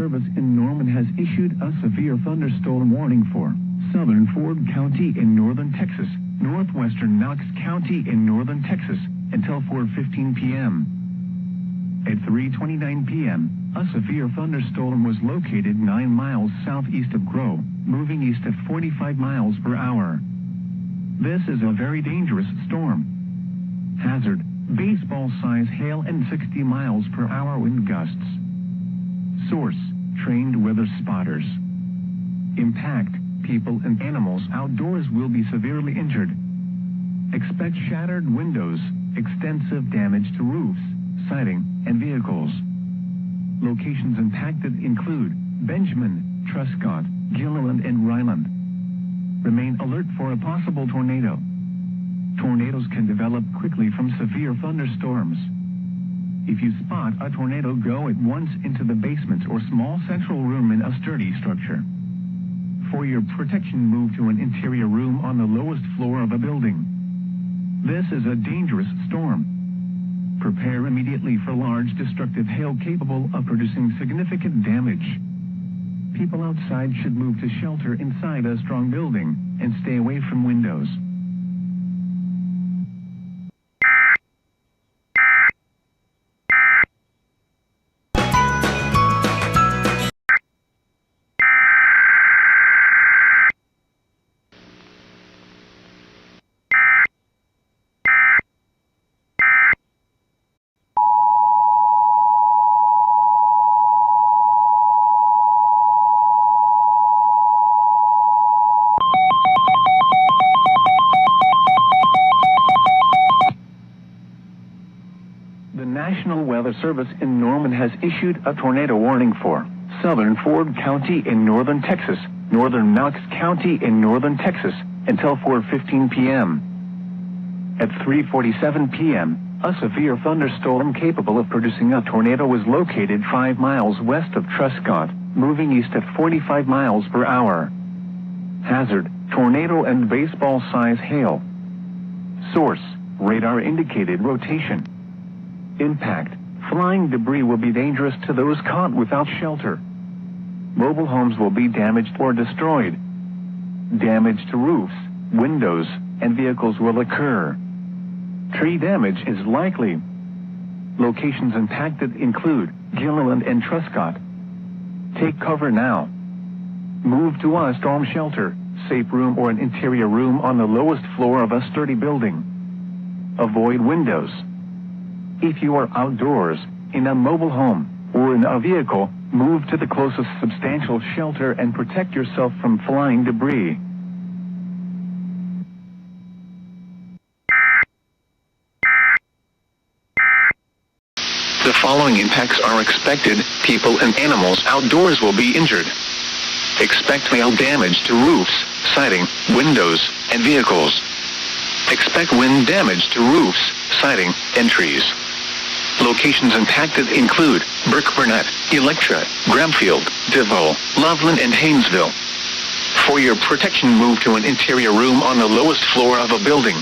Service in Norman has issued a severe thunderstorm warning for southern Ford County in northern Texas, northwestern Knox County in northern Texas, until 4:15 p.m. At 3:29 p.m., a severe thunderstorm was located 9 miles southeast of Grove, moving east at 45 miles per hour. This is a very dangerous storm. Hazard: baseball-size hail and 60 miles per hour wind gusts. Source: trained weather spotters. Impact: people and animals outdoors will be severely injured. Expect shattered windows, extensive damage to roofs, siding, and vehicles. Locations impacted include Benjamin, Truscott, Gilliland, and Ryland. Remain alert for a possible tornado. Tornadoes can develop quickly from severe thunderstorms. If you spot a tornado, go at once into the basement or small central room in a sturdy structure. For your protection, move to an interior room on the lowest floor of a building. This is a dangerous storm. Prepare immediately for large destructive hail capable of producing significant damage. People outside should move to shelter inside a strong building and stay away from windows. The National Weather Service in Norman has issued a tornado warning for southern Ford County in northern Texas, northern Knox County in northern Texas, until 4:15 p.m. At 3:47 p.m., a severe thunderstorm capable of producing a tornado was located 5 miles west of Truscott, moving east at 45 miles per hour. Hazard: tornado and baseball-size hail. Source: radar-indicated rotation. Impact: flying debris will be dangerous to those caught without shelter. Mobile homes will be damaged or destroyed. Damage to roofs, windows, and vehicles will occur. Tree damage is likely. Locations impacted include Gilliland and Truscott. Take cover now. Move to a storm shelter, safe room, or an interior room on the lowest floor of a sturdy building. Avoid windows. If you are outdoors, in a mobile home, or in a vehicle, move to the closest substantial shelter and protect yourself from flying debris. The following impacts are expected: people and animals outdoors will be injured. Expect hail damage to roofs, siding, windows, and vehicles. Expect wind damage to roofs, siding, and trees. Locations impacted include Burke Burnett, Electra, Gramfield, DeVoe, Loveland, and Haynesville. For your protection, move to an interior room on the lowest floor of a building.